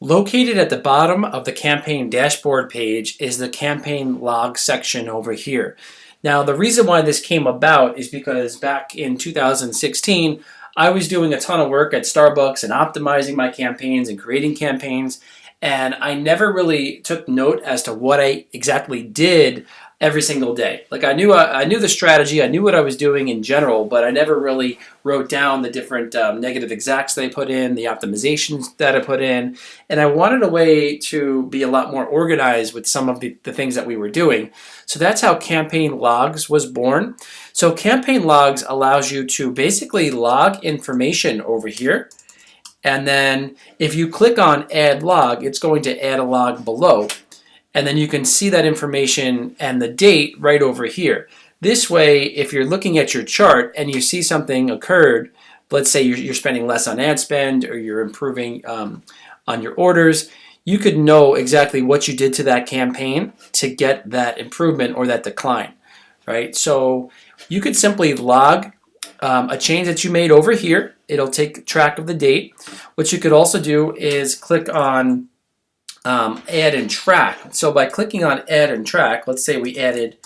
Located at the bottom of the campaign dashboard page is the campaign log section over here. Now, the reason why this came about is because back in 2016, I was doing a ton of work at Starbucks and optimizing my campaigns and creating campaigns, and I never really took note as to what I exactly did every single day. Like I knew the strategy, I knew what I was doing in general, but I never really wrote down the different negative exacts that I put in, the optimizations that I put in, and I wanted a way to be a lot more organized with some of the things that we were doing. So that's how Campaign Logs was born. So Campaign Logs allows you to basically log information over here, and then if you click on Add Log, it's going to add a log below. And then you can see that information and the date right over here. This way, if you're looking at your chart and you see something occurred, let's say you're spending less on ad spend or you're improving on your orders, you could know exactly what you did to that campaign to get that improvement or that decline, right? So you could simply log a change that you made over here. It'll take track of the date. What you could also do is click on add and track. So by clicking on add and track, let's say we added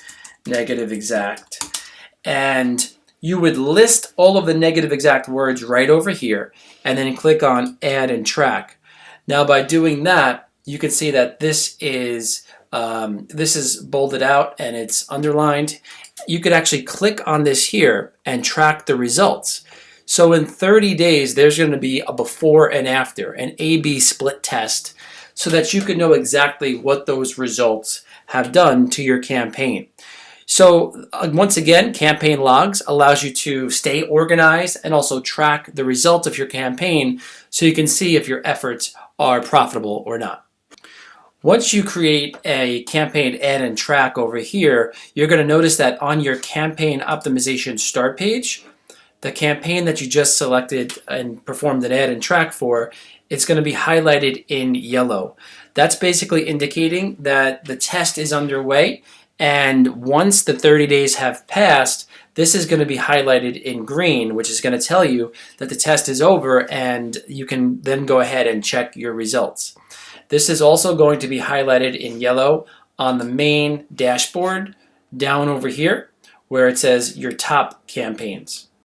negative exact, and you would list all of the negative exact words right over here and then click on add and track. Now by doing that, you can see that this is bolded out and it's underlined. You could actually click on this here and track the results. So in 30 days, there's going to be a before and after, an A/B split test, so that you can know exactly what those results have done to your campaign. So once again, Campaign Logs allows you to stay organized and also track the results of your campaign so you can see if your efforts are profitable or not. Once you create a campaign add and track over here, you're going to notice that on your campaign optimization start page, the campaign that you just selected and performed an add and track for, it's going to be highlighted in yellow. That's basically indicating that the test is underway, and once the 30 days have passed, this is going to be highlighted in green, which is going to tell you that the test is over and you can then go ahead and check your results. This is also going to be highlighted in yellow on the main dashboard down over here where it says your top campaigns.